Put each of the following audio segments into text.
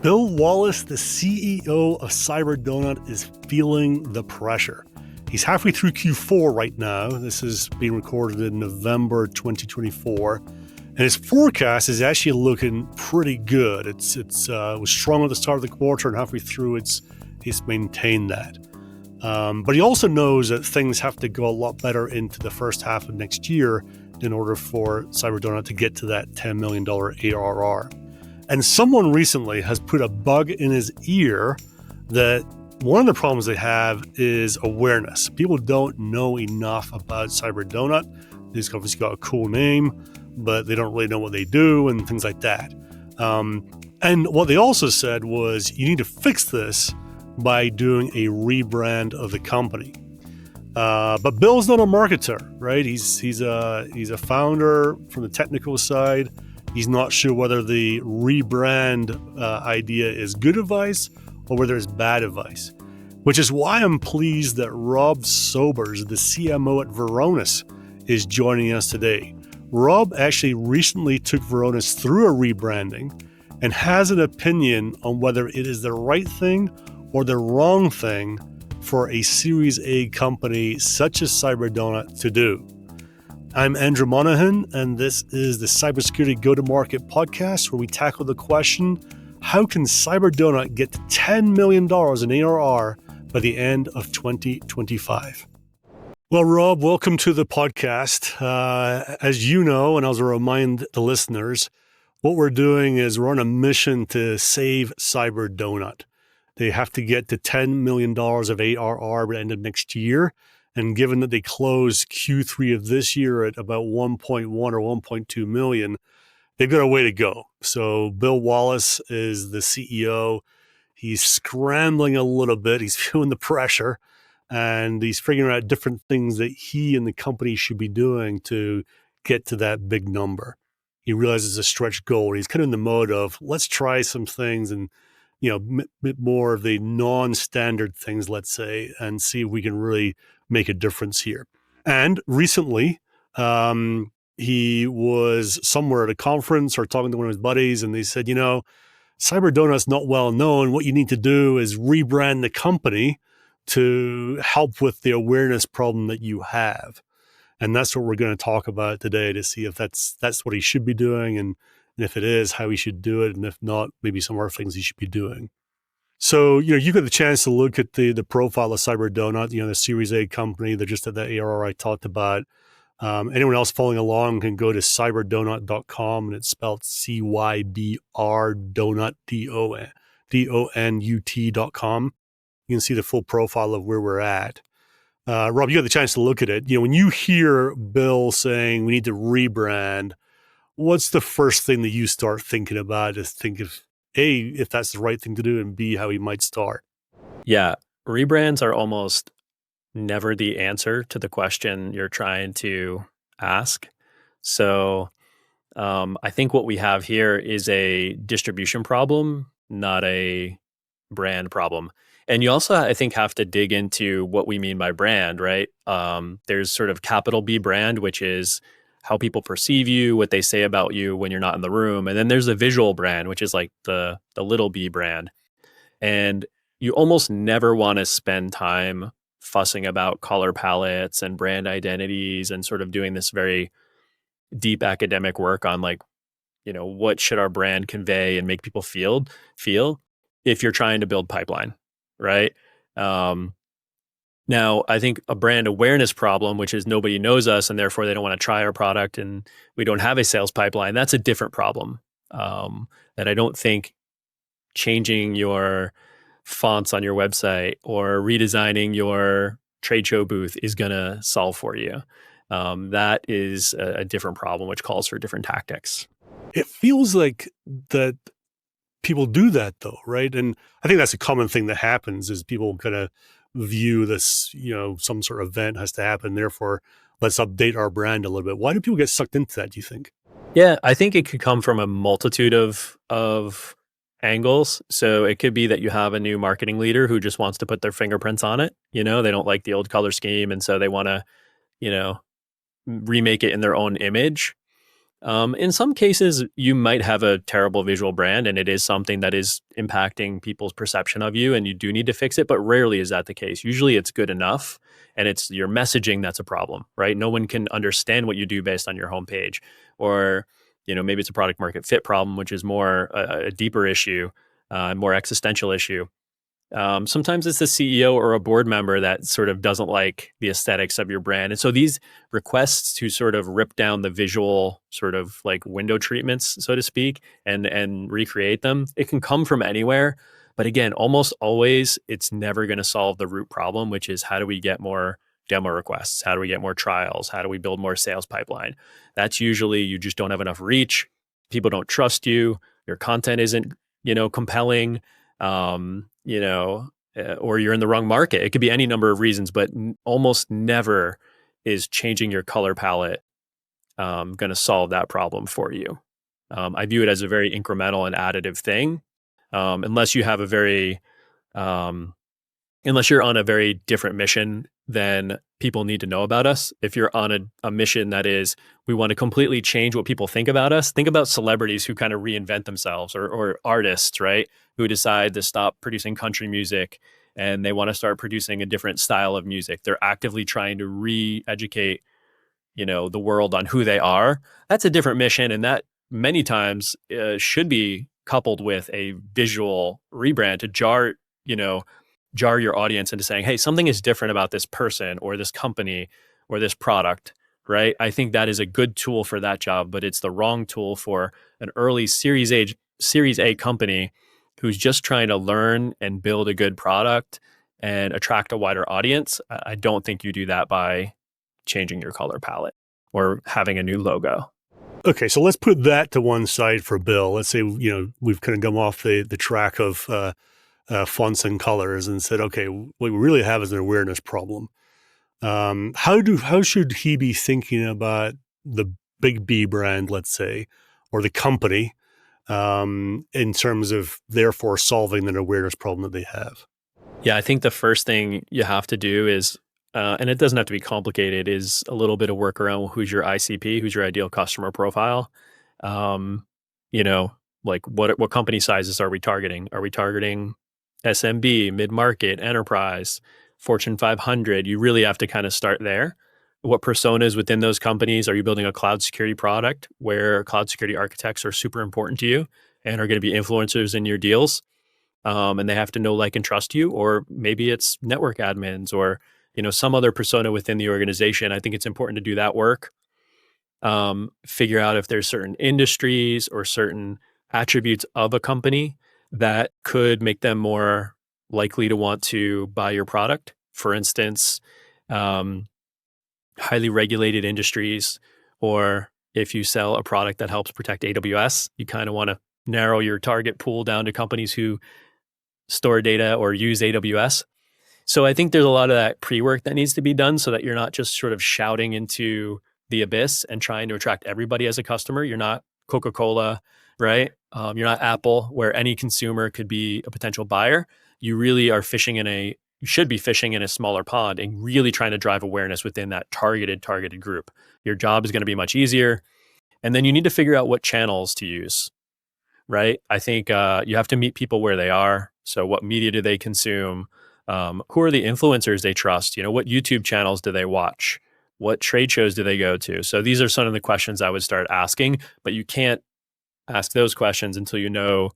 Bill Wallace, the CEO of CyberDonut, is feeling the pressure. He's halfway through Q4 right now. This is being recorded in November 2024. And his forecast is actually looking pretty good. It was strong at the start of the quarter, and halfway through it's maintained that. But he also knows that things have to go a lot better into the first half of next year in order for CyberDonut to get to that $10 million ARR. And someone recently has put a bug in his ear that one of the problems they have is awareness. People don't know enough about CyberDonut. These companies got a cool name, but they don't really know what they do and things like that. And what they also said was you need to fix this by doing a rebrand of the company. But Bill's not a marketer, right? He's a founder from the technical side. He's not sure whether the rebrand idea is good advice or whether it's bad advice, which is why I'm pleased that Rob Sobers, the CMO at Varonis, is joining us today. Rob actually recently took Varonis through a rebranding and has an opinion on whether it is the right thing or the wrong thing for a Series A company such as CyberDonut to do. I'm Andrew Monahan, and this is the Cybersecurity Go-to-Market podcast where we tackle the question, how can CyberDonut get to $10 million in ARR by the end of 2025? Well, Rob, welcome to the podcast. As you know, and as a remind the listeners, what we're doing is we're on a mission to save CyberDonut. They have to get to $10 million of ARR by the end of next year. And given that they closed Q3 of this year at about 1.1 or 1.2 million, they've got a way to go. So Bill Wallace is the CEO. He's scrambling a little bit. He's feeling the pressure, and he's figuring out different things that he and the company should be doing to get to that big number. He realizes it's a stretch goal, and he's kind of in the mode of, let's try some things and, bit more of the non-standard things, let's say, and see if we can really make a difference here. And recently, he was somewhere at a conference or talking to one of his buddies, and they said, CyberDonut's not well known. What you need to do is rebrand the company to help with the awareness problem that you have. And that's what we're going to talk about today to see if that's what he should be doing, and if it is, how he should do it, and if not, maybe some other things he should be doing. So, you got the chance to look at the profile of CyberDonut, the Series A company. They're just at that ARR I talked about. Anyone else following along can go to cyberdonut.com, and it's spelled CYBR donut, DONUT.com. You can see the full profile of where we're at. Rob, you got the chance to look at it. When you hear Bill saying we need to rebrand, what's the first thing that you start thinking about to think of, A, if that's the right thing to do, and B, how he might start? Yeah, rebrands are almost never the answer to the question you're trying to ask. So I think what we have here is a distribution problem, not a brand problem. And you also, I think, have to dig into what we mean by brand, right? There's sort of capital B brand, which is how people perceive you, what they say about you when you're not in the room. And then there's the visual brand, which is like the little b brand. And you almost never want to spend time fussing about color palettes and brand identities and sort of doing this very deep academic work on what should our brand convey and make people feel if you're trying to build pipeline, right? Now, I think a brand awareness problem, which is nobody knows us and therefore they don't want to try our product and we don't have a sales pipeline, that's a different problem that I don't think changing your fonts on your website or redesigning your trade show booth is going to solve for you. That is a different problem, which calls for different tactics. It feels like that people do that though, right? And I think that's a common thing that happens is people kind of view this, some sort of event has to happen. Therefore, let's update our brand a little bit. Why do people get sucked into that, do you think? Yeah, I think it could come from a multitude of angles. So it could be that you have a new marketing leader who just wants to put their fingerprints on it. They don't like the old color scheme. And so they want to, remake it in their own image. In some cases, you might have a terrible visual brand and it is something that is impacting people's perception of you and you do need to fix it, but rarely is that the case. Usually it's good enough and it's your messaging that's a problem, right? No one can understand what you do based on your homepage. Or, maybe it's a product market fit problem, which is more a deeper issue, more existential issue. Sometimes it's the CEO or a board member that sort of doesn't like the aesthetics of your brand. And so these requests to sort of rip down the visual sort of like window treatments, so to speak, and recreate them, it can come from anywhere. But again, almost always it's never going to solve the root problem, which is how do we get more demo requests? How do we get more trials? How do we build more sales pipeline? That's usually you just don't have enough reach. People don't trust you. Your content isn't, compelling. Or you're in the wrong market. It could be any number of reasons, but almost never is changing your color palette going to solve that problem for you. I view it as a very incremental and additive thing, unless you have unless you're on a very different mission than people need to know about us. If you're on a mission that is, we want to completely change what people think about us, think about celebrities who kind of reinvent themselves or artists, right? Who decide to stop producing country music and they want to start producing a different style of music. They're actively trying to re-educate, the world on who they are. That's a different mission. And that many times should be coupled with a visual rebrand to jar your audience into saying, hey, something is different about this person or this company or this product, right? I think that is a good tool for that job, but it's the wrong tool for an early Series A company who's just trying to learn and build a good product and attract a wider audience. I don't think you do that by changing your color palette or having a new logo. Okay, so let's put that to one side for Bill. Let's say, we've kind of come off the track of fonts and colors and said, okay, what we really have is an awareness problem. How should he be thinking about the big B brand, let's say, or the company, in terms of therefore solving an awareness problem that they have? Yeah, I think the first thing you have to do is, and it doesn't have to be complicated, is a little bit of work around who's your ICP, who's your ideal customer profile. Like what company sizes are we targeting? Are we targeting SMB, mid-market, enterprise, Fortune 500? You really have to kind of start there. What personas within those companies? Are you building a cloud security product where cloud security architects are super important to you and are going to be influencers in your deals? And they have to know, like, and trust you, or maybe it's network admins or, some other persona within the organization. I think it's important to do that work. Figure out if there's certain industries or certain attributes of a company that could make them more likely to want to buy your product. For instance, highly regulated industries, or if you sell a product that helps protect AWS, you kind of want to narrow your target pool down to companies who store data or use AWS. So I think there's a lot of that pre-work that needs to be done so that you're not just sort of shouting into the abyss and trying to attract everybody as a customer. You're not Coca-Cola, right? You're not Apple, where any consumer could be a potential buyer. You really are you should be fishing in a smaller pond and really trying to drive awareness within that targeted group. Your job is going to be much easier. And then you need to figure out what channels to use, right? I think you have to meet people where they are. So what media do they consume? Who are the influencers they trust? What YouTube channels do they watch? What trade shows do they go to? So these are some of the questions I would start asking, but you can't ask those questions until you know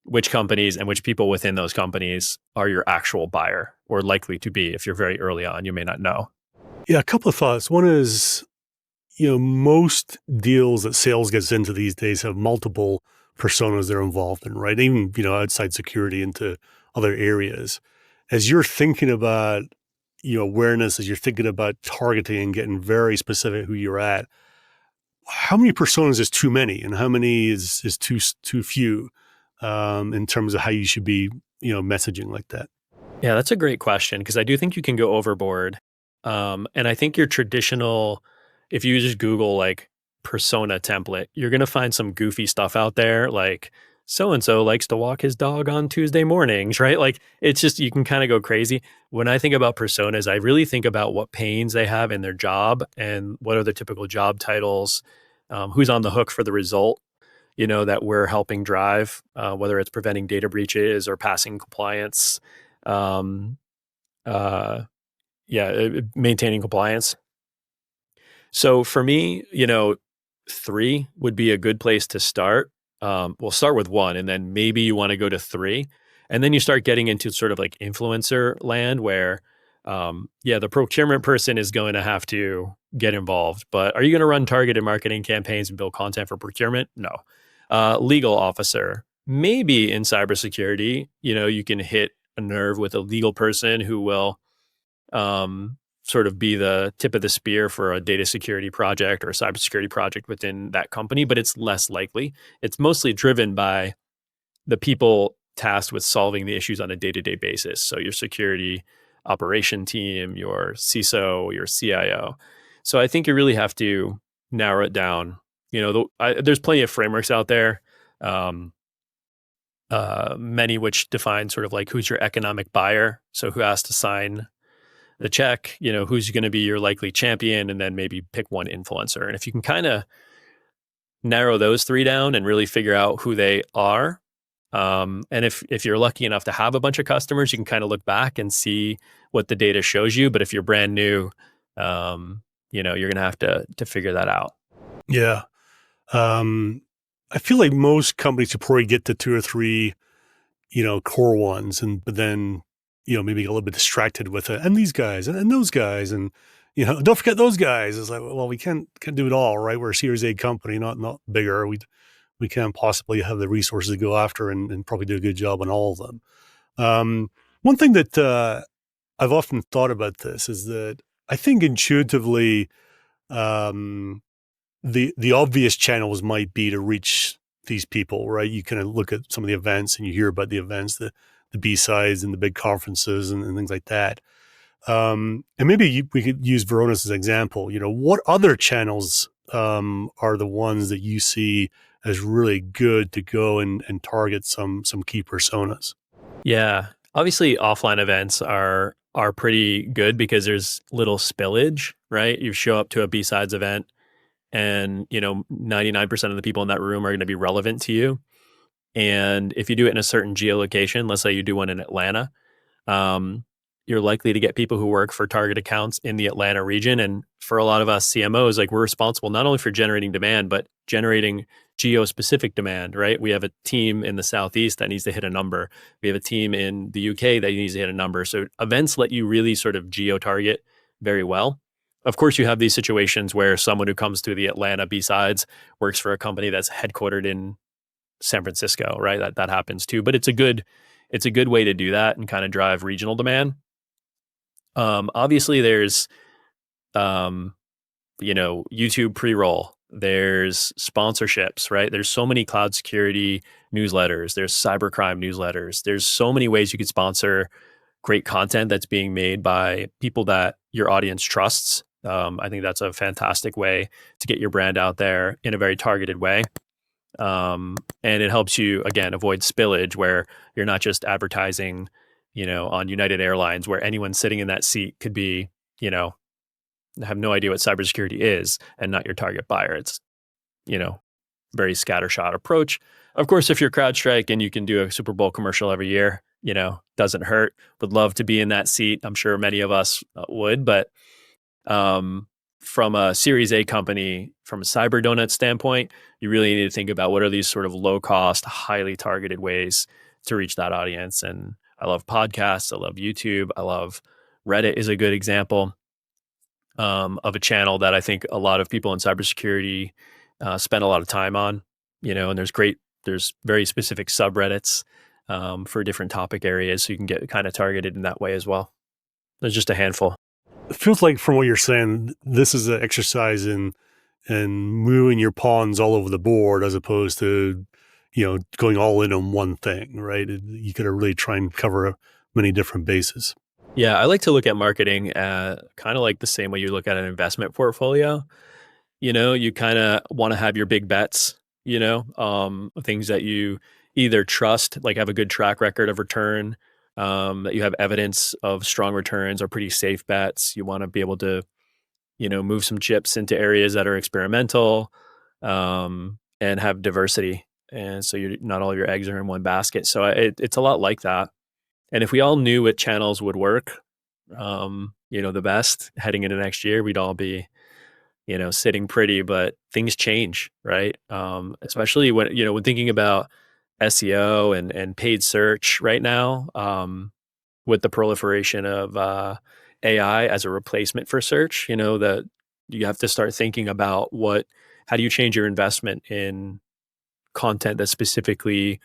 which companies and which people within those companies are your actual buyer or likely to be. If you're very early on, you may not know. Yeah, a couple of thoughts. One is, most deals that sales gets into these days have multiple personas they're involved in, right? Even, outside security into other areas. As you're thinking about, awareness, as you're thinking about targeting and getting very specific who you're at, how many personas is too many and how many is too few in terms of how you should be, messaging like that? Yeah, that's a great question because I do think you can go overboard. And I think your traditional, if you just Google like persona template, you're going to find some goofy stuff out there like so-and-so likes to walk his dog on Tuesday mornings, right? Like it's just, you can kind of go crazy. When I think about personas, I really think about what pains they have in their job and what are the typical job titles. who's on the hook for the result, that we're helping drive, whether it's preventing data breaches or passing compliance, um, uh, maintaining compliance. So for me, 3 would be a good place to start. We'll start with 1, and then maybe you want to go to 3, and then you start getting into sort of like influencer land where, the procurement person is going to have to get involved. But are you going to run targeted marketing campaigns and build content for procurement? No. Legal officer, maybe in cybersecurity, you can hit a nerve with a legal person who will sort of be the tip of the spear for a data security project or a cybersecurity project within that company, but it's less likely. It's mostly driven by the people tasked with solving the issues on a day-to-day basis. So your security operation team, your CISO, your CIO. So I think you really have to narrow it down. There's plenty of frameworks out there, many which define sort of like who's your economic buyer. So who has to sign the check, who's going to be your likely champion, and then maybe pick one influencer. And if you can kind of narrow those 3 down and really figure out who they are, and if you're lucky enough to have a bunch of customers, you can kind of look back and see what the data shows you. But if you're brand new, you're going to have to figure that out. Yeah. I feel like most companies should probably get to 2 or 3, core ones, but then, maybe get a little bit distracted with it. And these guys and those guys, and, don't forget those guys. It's like, well, we can't do it all, right? We're a Series A company, not bigger. We can't possibly have the resources to go after and probably do a good job on all of them. One thing that I've often thought about this is that I think intuitively, the obvious channels might be to reach these people, right? You kind of look at some of the events and you hear about the events, the B-sides and the big conferences and things like that. And maybe we could use Varonis as an example. What other channels are the ones that you see as really good to go and target some key personas? Yeah. Obviously, offline events are pretty good because there's little spillage, right? You show up to a B-sides event and, 99% of the people in that room are going to be relevant to you. And if you do it in a certain geolocation, let's say you do one in Atlanta, you're likely to get people who work for target accounts in the Atlanta region. And for a lot of us CMOs, like we're responsible not only for generating demand, but generating geo-specific demand, right? We have a team in the Southeast that needs to hit a number. We have a team in the UK that needs to hit a number. So events let you really sort of geo-target very well. Of course, you have these situations where someone who comes to the Atlanta B-sides works for a company that's headquartered in San Francisco, right? That happens too. But it's a good way to do that and kind of drive regional demand. Obviously, there's YouTube pre-roll. There's sponsorships, right? There's so many cloud security newsletters. There's cybercrime newsletters. There's so many ways you could sponsor great content that's being made by people that your audience trusts. I think that's a fantastic way to get your brand out there in a very targeted way. And it helps you, again, avoid spillage where you're not just advertising, on United Airlines where anyone sitting in that seat could be, have no idea what cybersecurity is and not your target buyer. It's, very scattershot approach. Of course, if you're CrowdStrike and you can do a Super Bowl commercial every year, doesn't hurt. Would love to be in that seat. I'm sure many of us would, but from a Series A company, from a Cyber Donut standpoint, you really need to think about what are these sort of low cost, highly targeted ways to reach that audience. And I love podcasts. I love YouTube. I love Reddit is a good example of a channel that I think a lot of people in cybersecurity spend a lot of time on, and there's very specific subreddits for different topic areas. So you can get kind of targeted in that way as well. There's just a handful. It feels like from what you're saying, this is an exercise in moving your pawns all over the board as opposed to, going all in on one thing, right? You got to really try and cover many different bases. Yeah, I like to look at marketing kind of like the same way you look at an investment portfolio. You kind of want to have your big bets, things that you either trust, like have a good track record of return, that you have evidence of strong returns or pretty safe bets. You want to be able to, move some chips into areas that are experimental. and have diversity. And so you're not all your eggs are in one basket. So it's a lot like that. And if we all knew what channels would work, the best heading into next year, we'd all be, sitting pretty, but things change, right? Especially when thinking about SEO and paid search right now, with the proliferation of AI as a replacement for search, that you have to start thinking about how do you change your investment in content that's specifically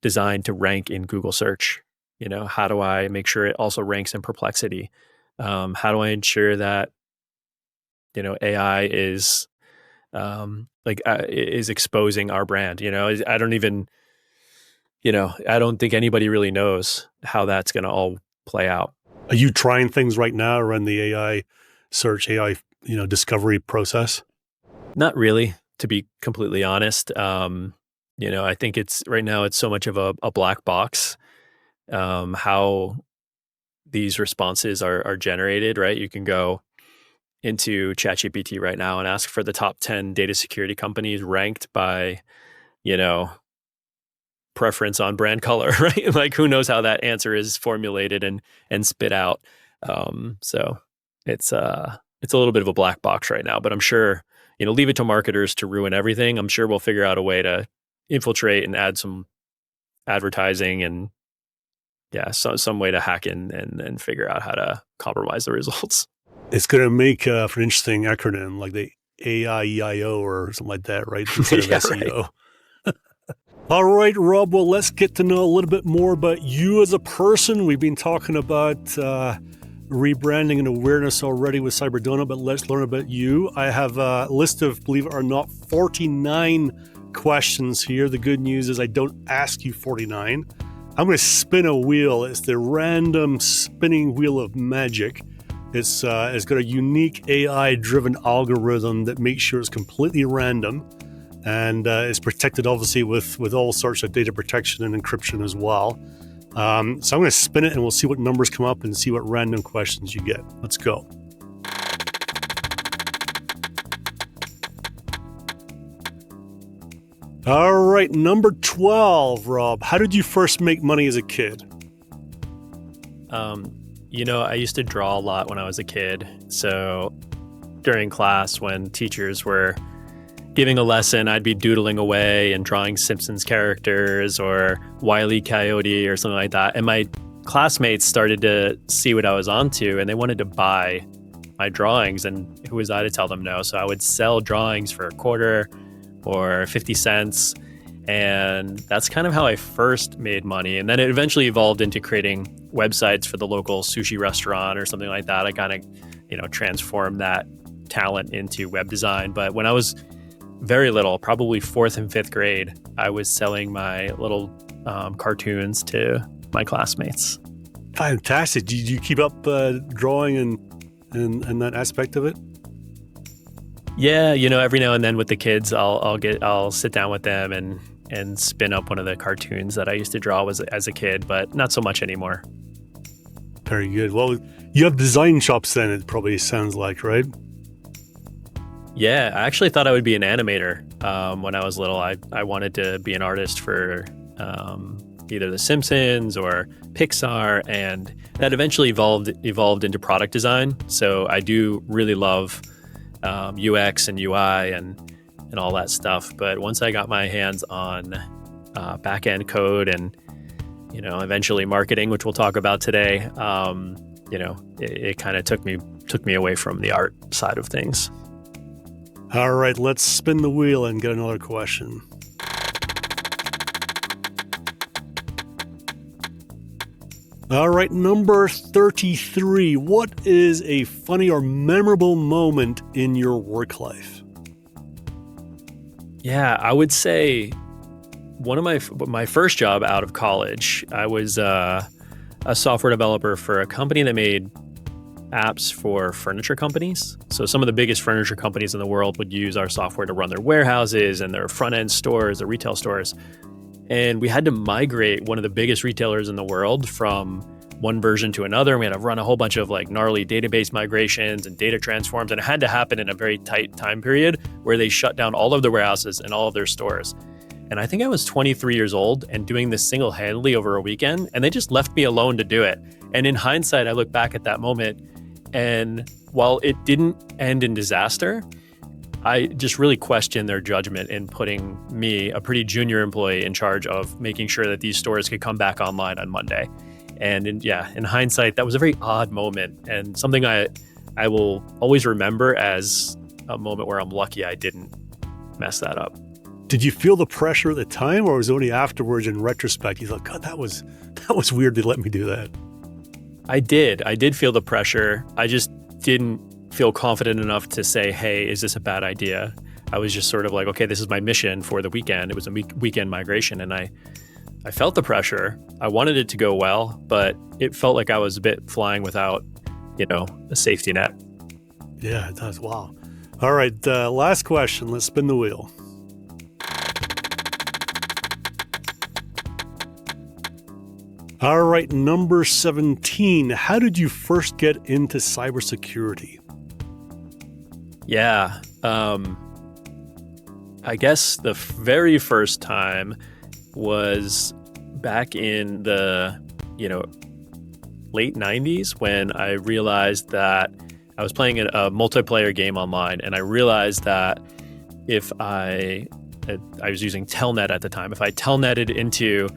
designed to rank in Google search? How do I make sure it also ranks in Perplexity? How do I ensure that, AI is is exposing our brand? I don't even, I don't think anybody really knows how that's going to all play out. Are you trying things right now around the AI search, AI, discovery process? Not really, to be completely honest. I think right now it's so much of a black box, how these responses are generated, right? You can go into ChatGPT right now and ask for the top 10 data security companies ranked by, preference on brand color, right? Like, who knows how that answer is formulated and spit out. So it's a little bit of a black box right now, but I'm sure, leave it to marketers to ruin everything. I'm sure we'll figure out a way to infiltrate and add some advertising and some way to hack in and figure out how to compromise the results. It's going to make for an interesting acronym like the AIEIO or something like that, right? Instead of SEO. Right. All right, Rob, well, let's get to know a little bit more about you as a person. We've been talking about rebranding and awareness already with CyberDonut, but let's learn about you. I have a list of, believe it or not, 49 questions here. The good news is I don't ask you 49. I'm going to spin a wheel. It's the random spinning wheel of magic. It's got a unique AI-driven algorithm that makes sure it's completely random. And it's protected, obviously, with all sorts of data protection and encryption as well. So I'm going to spin it, and we'll see what numbers come up and see what random questions you get. Let's go. All right, number 12, Rob. How did you first make money as a kid? I used to draw a lot when I was a kid. So during class, when teachers were giving a lesson, I'd be doodling away and drawing Simpsons characters or Wile E. Coyote or something like that. And my classmates started to see what I was onto, and they wanted to buy my drawings. And who was I to tell them no? So I would sell drawings for $0.25 or 50 cents. And that's kind of how I first made money. And then it eventually evolved into creating websites for the local sushi restaurant or something like that. I kind of, transformed that talent into web design. But when I was very little, probably 4th and 5th grade, I was selling my little cartoons to my classmates. Fantastic. Did you keep up drawing and that aspect of it? Yeah, every now and then with the kids, I'll sit down with them and spin up one of the cartoons that I used to draw as a kid, but not so much anymore. Very good. Well, you have design chops then, it probably sounds like, right? Yeah, I actually thought I would be an animator when I was little. I wanted to be an artist for either The Simpsons or Pixar, and that eventually evolved into product design. So I do really love UX and UI and all that stuff. But once I got my hands on back-end code and eventually marketing, which we'll talk about today, it kind of took me away from the art side of things. All right, let's spin the wheel and get another question. All right, number 33. What is a funny or memorable moment in your work life? Yeah, I would say one of my first job out of college, I was a software developer for a company that made apps for furniture companies. So some of the biggest furniture companies in the world would use our software to run their warehouses and their front-end stores, their retail stores. And we had to migrate one of the biggest retailers in the world from one version to another. And we had to run a whole bunch of like gnarly database migrations and data transforms. And it had to happen in a very tight time period where they shut down all of their warehouses and all of their stores. And I think I was 23 years old and doing this single-handedly over a weekend, and they just left me alone to do it. And in hindsight, I look back at that moment, and while it didn't end in disaster, I just really questioned their judgment in putting me, a pretty junior employee, in charge of making sure that these stores could come back online on Monday. And in hindsight, that was a very odd moment and something I will always remember as a moment where I'm lucky I didn't mess that up. Did you feel the pressure at the time, or was it only afterwards in retrospect you thought, God, that was weird they let me do that? I did feel the pressure. I just didn't feel confident enough to say, hey, is this a bad idea? I was just sort of like, okay, this is my mission for the weekend. It was a weekend migration, and I felt the pressure. I wanted it to go well, but it felt like I was a bit flying without, a safety net. Yeah, it does. Wow. All right, last question. Let's spin the wheel. All right, number 17. How did you first get into cybersecurity? Yeah. I guess the very first time was back in the, late 90s when I realized that I was playing a multiplayer game online, and I realized that if I was using Telnet at the time, if I telnetted into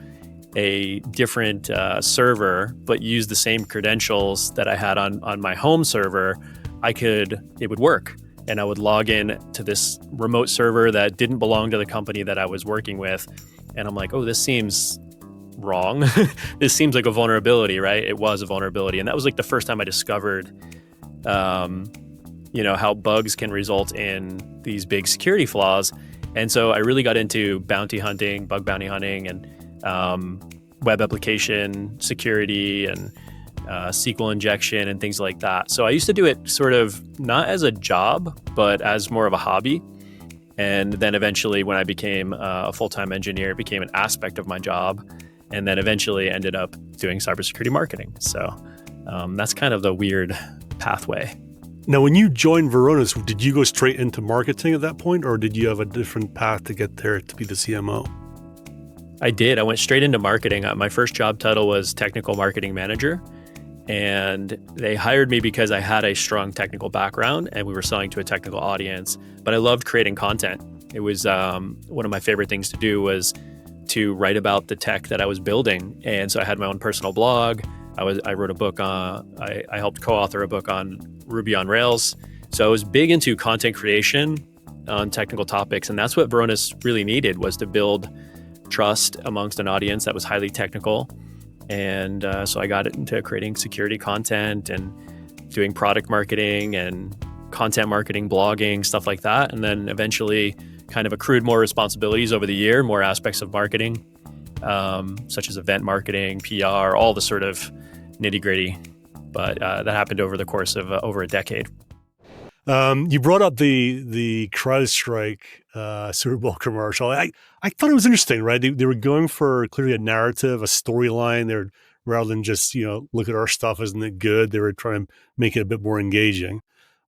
a different server, but used the same credentials that I had on my home server, it would work. And I would log in to this remote server that didn't belong to the company that I was working with. And I'm like, oh, this seems wrong. This seems like a vulnerability, right? It was a vulnerability. And that was like the first time I discovered, how bugs can result in these big security flaws. And so I really got into bounty hunting, bug bounty hunting, and web application security and SQL injection and things like that. So I used to do it sort of not as a job, but as more of a hobby. And then eventually when I became a full-time engineer, it became an aspect of my job, and then eventually ended up doing cybersecurity marketing. So that's kind of the weird pathway. Now, when you joined Varonis, did you go straight into marketing at that point, or did you have a different path to get there to be the CMO? I did. I went straight into marketing. My first job title was technical marketing manager, and they hired me because I had a strong technical background and we were selling to a technical audience, but I loved creating content. It was one of my favorite things to do was to write about the tech that I was building. And so I had my own personal blog. I wrote a book I helped co-author a book on Ruby on Rails. So I was big into content creation on technical topics. And that's what Varonis really needed, was to build trust amongst an audience that was highly technical. And so I got into creating security content and doing product marketing and content marketing, blogging, stuff like that. And then eventually kind of accrued more responsibilities over the year, more aspects of marketing, such as event marketing, PR, all the sort of nitty gritty. But that happened over the course of over a decade. You brought up the CrowdStrike Super Bowl commercial. I thought it was interesting, right? They were going for clearly a narrative, a storyline. They're rather than just look at our stuff, isn't it good? They were trying to make it a bit more engaging.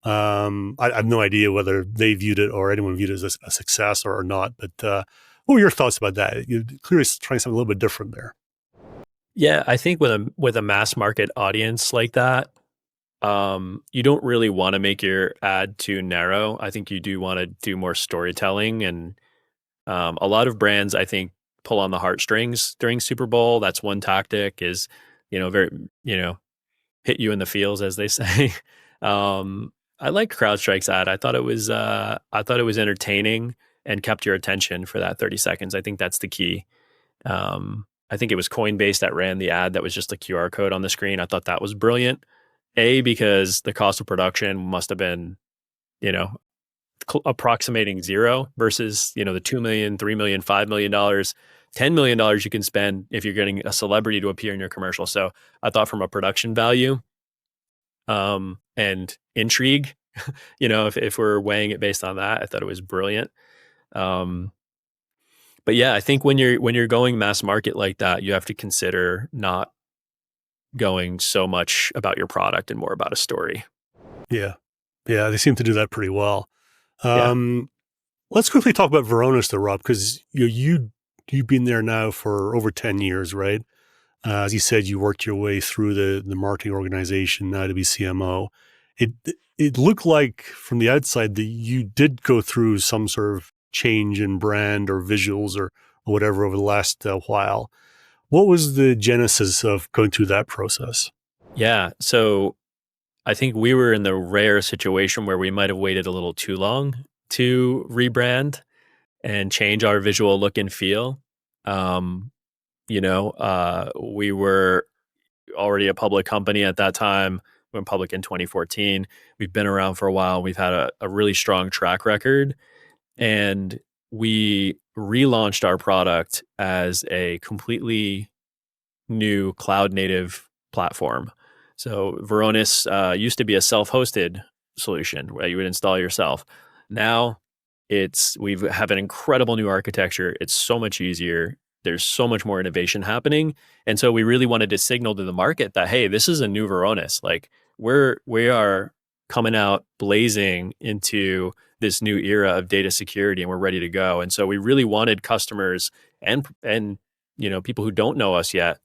I have no idea whether they viewed it or anyone viewed it as a success or not. But what were your thoughts about that? You're clearly trying something a little bit different there. Yeah, I think with a mass market audience like that, you don't really want to make your ad too narrow. I think you do want to do more storytelling, and a lot of brands, I think, pull on the heartstrings during Super Bowl. That's one tactic, is very hit you in the feels, as they say. I liked CrowdStrike's ad. I thought it was entertaining and kept your attention for that 30 seconds. I think that's the key. I think it was Coinbase that ran the ad that was just a QR code on the screen. I thought that was brilliant. Because the cost of production must have been, approximating zero versus, the $2 million, $3 million, $5 million, $10 million you can spend if you're getting a celebrity to appear in your commercial. So I thought from a production value, and intrigue, if we're weighing it based on that, I thought it was brilliant. But yeah, I think when you're going mass market like that, you have to consider not going so much about your product and more about a story. Yeah. Yeah, they seem to do that pretty well. Yeah. Let's quickly talk about Varonis, though, Rob, because you've been there now for over 10 years, right? As you said, you worked your way through the marketing organization now to be CMO. It it looked like from the outside that you did go through some sort of change in brand or visuals or whatever over the last while. What was the genesis of going through that process? Yeah. So I think we were in the rare situation where we might have waited a little too long to rebrand and change our visual look and feel. Um, we were already a public company at that time. We went public in 2014. We've been around for a while. We've had a really strong track record. And we relaunched our product as a completely new cloud native platform. So Varonis used to be a self-hosted solution where you would install yourself. Now we have an incredible new architecture. It's so much easier. There's so much more innovation happening, and so we really wanted to signal to the market that, hey, this is a new Varonis. Like we are coming out blazing into this new era of data security, and we're ready to go. And so we really wanted customers and people who don't know us yet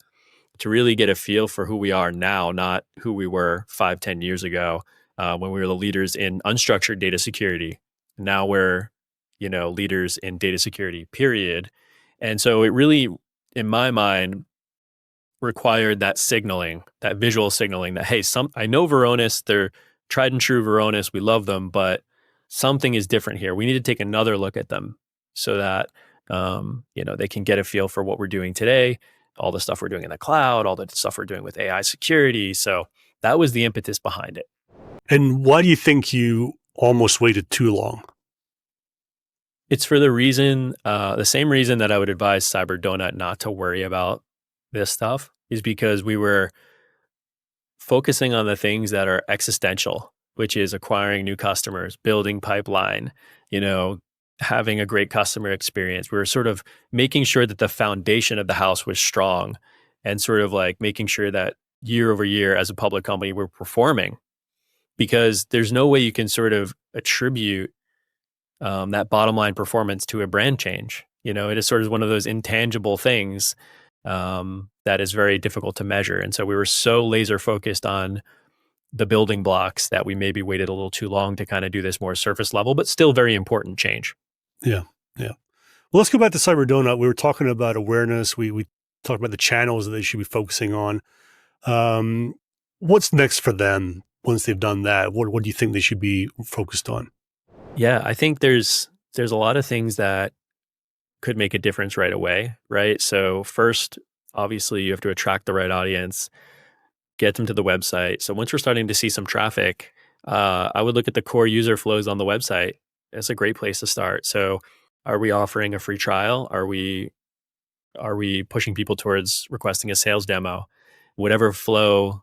to really get a feel for who we are now, not who we were 5, 10 years ago when we were the leaders in unstructured data security. Now we're, leaders in data security, period. And so it really, in my mind, required that signaling, that visual signaling that, hey, I know Varonis, they're tried and true Varonis, we love them, but something is different here. We need to take another look at them so that they can get a feel for what we're doing today, all the stuff we're doing in the cloud, all the stuff we're doing with AI security. So that was the impetus behind it. And why do you think you almost waited too long? It's for the same reason that I would advise CyberDonut not to worry about this stuff, is because we were focusing on the things that are existential, which is acquiring new customers, building pipeline, having a great customer experience. We were sort of making sure that the foundation of the house was strong and sort of like making sure that year over year as a public company, we're performing, because there's no way you can sort of attribute that bottom line performance to a brand change. It is sort of one of those intangible things that is very difficult to measure. And so we were so laser focused on the building blocks that we maybe waited a little too long to kind of do this more surface level, but still very important change. Yeah. Yeah. Well, let's go back to CyberDonut. We were talking about awareness. We talked about the channels that they should be focusing on. What's next for them once they've done that? What do you think they should be focused on? Yeah, I think there's a lot of things that could make a difference right away, right? So first, obviously, you have to attract the right audience, get them to the website. So once we're starting to see some traffic, I would look at the core user flows on the website. It's a great place to start. So are we offering a free trial? Are we pushing people towards requesting a sales demo? Whatever flow,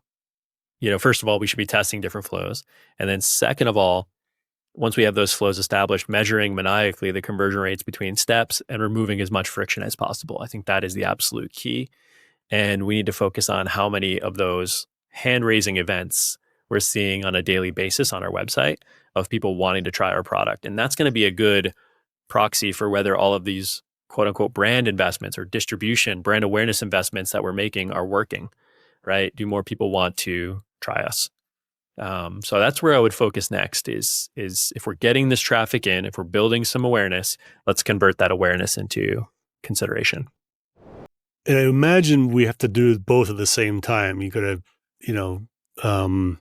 first of all, we should be testing different flows. And then second of all, once we have those flows established, measuring maniacally the conversion rates between steps and removing as much friction as possible. I think that is the absolute key. And we need to focus on how many of those hand-raising events we're seeing on a daily basis on our website of people wanting to try our product. And that's going to be a good proxy for whether all of these quote unquote brand investments or distribution, brand awareness investments that we're making are working, right? Do more people want to try us? So that's where I would focus next is if we're getting this traffic in, if we're building some awareness, let's convert that awareness into consideration. And I imagine we have to do both at the same time. You got to,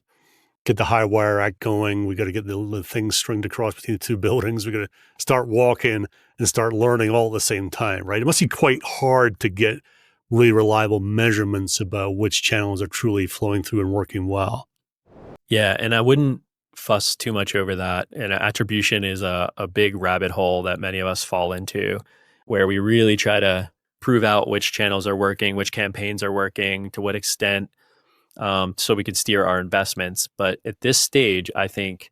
get the high wire act going. We got to get the things stringed across between the two buildings. We got to start walking and start learning all at the same time, right? It must be quite hard to get really reliable measurements about which channels are truly flowing through and working well. Yeah, and I wouldn't fuss too much over that. And attribution is a big rabbit hole that many of us fall into, where we really try to prove out which channels are working, which campaigns are working, to what extent, so we could steer our investments. But at this stage, I think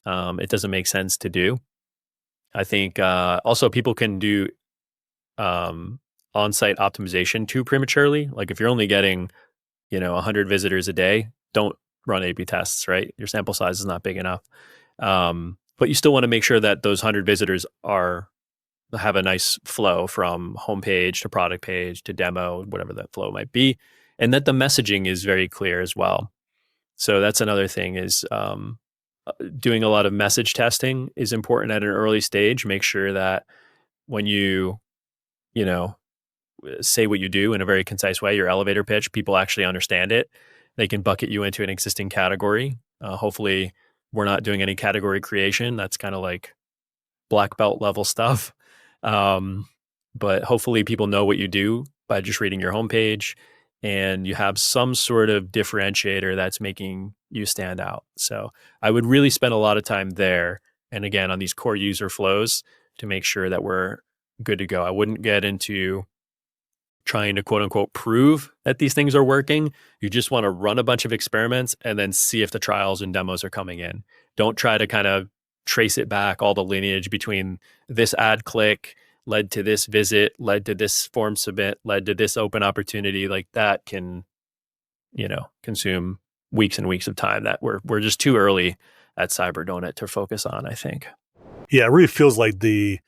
it doesn't make sense to do. I think also people can do on-site optimization too prematurely. Like if you're only getting 100 visitors a day, don't run A/B tests, right? Your sample size is not big enough. But you still want to make sure that those 100 visitors have a nice flow from homepage to product page to demo, whatever that flow might be, and that the messaging is very clear as well. So that's another thing is doing a lot of message testing is important at an early stage. Make sure that when you know, say what you do in a very concise way, your elevator pitch, people actually understand it. They can bucket you into an existing category. Hopefully, we're not doing any category creation. That's kind of like black belt level stuff. But hopefully, people know what you do by just reading your homepage, and you have some sort of differentiator that's making you stand out. So I would really spend a lot of time there. And again, on these core user flows to make sure that we're good to go. I wouldn't get into trying to quote unquote prove that these things are working. You just want to run a bunch of experiments and then see if the trials and demos are coming in. Don't try to kind of trace it back, all the lineage between this ad click led to this visit, led to this form submit, led to this open opportunity. Like that can, consume weeks and weeks of time that we're just too early at CyberDonut to focus on, I think. Yeah, it really feels like I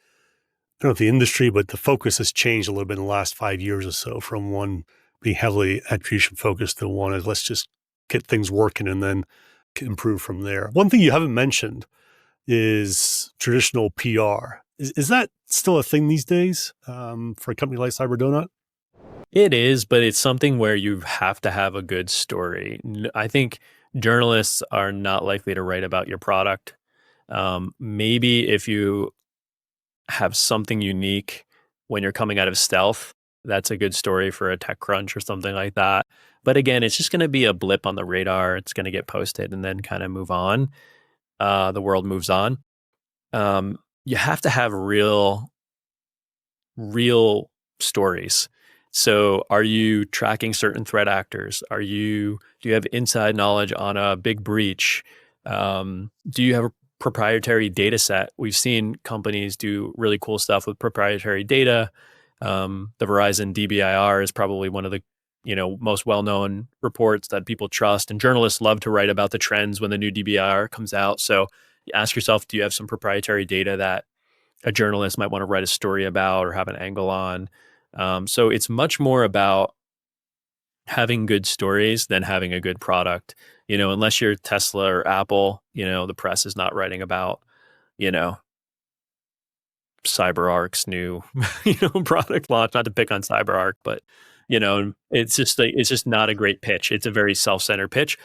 don't know if the industry, but the focus has changed a little bit in the last 5 years or so from one being heavily attribution focused to one is let's just get things working and then improve from there. One thing you haven't mentioned is traditional PR. Is that still a thing these days for a company like CyberDonut? It is, but it's something where you have to have a good story. I think journalists are not likely to write about your product. Maybe if you have something unique when you're coming out of stealth, that's a good story for a TechCrunch or something like that. But again, it's just going to be a blip on the radar. It's going to get posted and then kind of move on. The world moves on. You have to have real stories. So are you tracking certain threat actors? Do you have inside knowledge on a big breach? Do you have a proprietary data set? We've seen companies do really cool stuff with proprietary data. The Verizon DBIR is probably one of the most well-known reports that people trust, and journalists love to write about the trends when the new DBIR comes out. So you ask yourself, do you have some proprietary data that a journalist might want to write a story about or have an angle on? So it's much more about having good stories than having a good product. Unless you're Tesla or Apple, the press is not writing about, CyberArk's new, product launch. Not to pick on CyberArk, but it's just not a great pitch. It's a very self-centered pitch.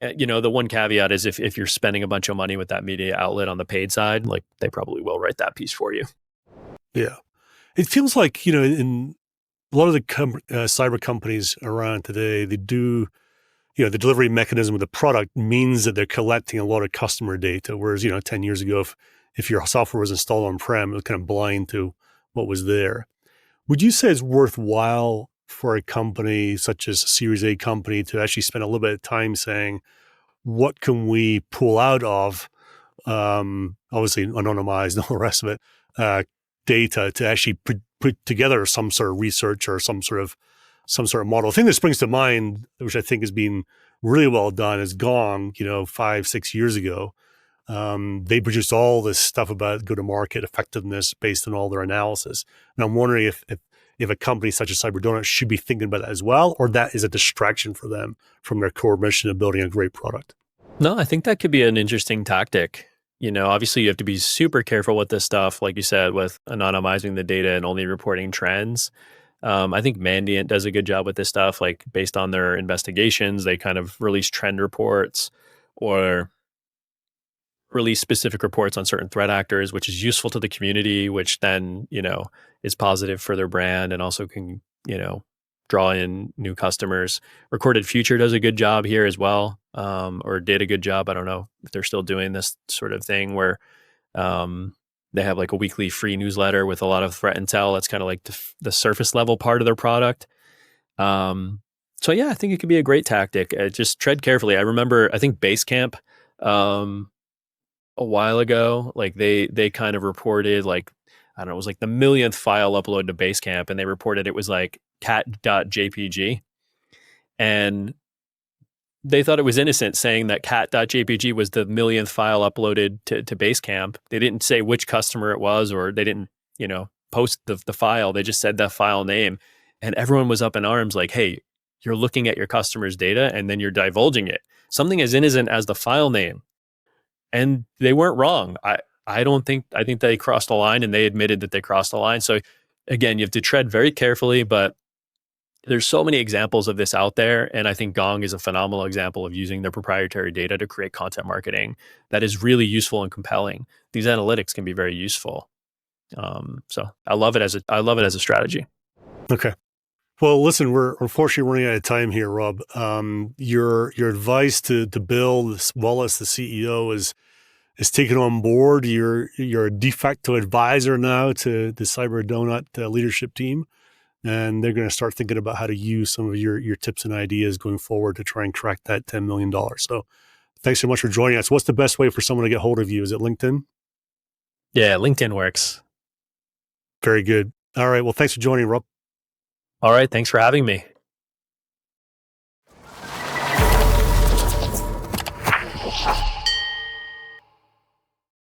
The one caveat is if you're spending a bunch of money with that media outlet on the paid side, like they probably will write that piece for you. Yeah. It feels like, in a lot of the cyber companies around today, they do, the delivery mechanism of the product means that they're collecting a lot of customer data. Whereas, 10 years ago, if your software was installed on-prem, it was kind of blind to what was there. Would you say it's worthwhile for a company such as a Series A company to actually spend a little bit of time saying, what can we pull out of, obviously anonymized and all the rest of it, data to actually put together some sort of research or some sort of model? The thing that springs to mind, which I think has been really well done, is Gong, 5-6 years ago. They produced all this stuff about go-to-market effectiveness based on all their analysis. And I'm wondering if a company such as CyberDonut should be thinking about that as well, or that is a distraction for them from their core mission of building a great product. No, I think that could be an interesting tactic. Obviously you have to be super careful with this stuff, like you said, with anonymizing the data and only reporting trends. I think Mandiant does a good job with this stuff, like based on their investigations, they kind of release trend reports or release specific reports on certain threat actors, which is useful to the community, which then, is positive for their brand and also can, draw in new customers. Recorded Future does a good job here as well, or did a good job. I don't know if they're still doing this sort of thing where they have like a weekly free newsletter with a lot of threat intel. That's kind of like the surface level part of their product. So yeah, I think it could be a great tactic. Just tread carefully. I remember, I think Basecamp a while ago, like they kind of reported like, I don't know, it was like the millionth file upload to Basecamp, and they reported it was like cat.jpg. And they thought it was innocent saying that cat.jpg was the millionth file uploaded to Basecamp. They didn't say which customer it was, or they didn't, post the file. They just said that file name. And everyone was up in arms like, hey, you're looking at your customer's data and then you're divulging it. Something as innocent as the file name. And they weren't wrong. I think they crossed the line, and they admitted that they crossed the line. So again, you have to tread very carefully, but there's so many examples of this out there. And I think Gong is a phenomenal example of using their proprietary data to create content marketing that is really useful and compelling. These analytics can be very useful. So I love it as a strategy. Okay. Well, listen, we're unfortunately running out of time here, Rob. Your advice to Bill, as well as the CEO, is taken on board. You're a de facto advisor now to the Cyber Donut leadership team, and they're going to start thinking about how to use some of your tips and ideas going forward to try and crack that $10 million. So thanks so much for joining us. What's the best way for someone to get hold of you? Is it LinkedIn? Yeah, LinkedIn works. Very good. All right. Well, thanks for joining, Rob. All right. Thanks for having me.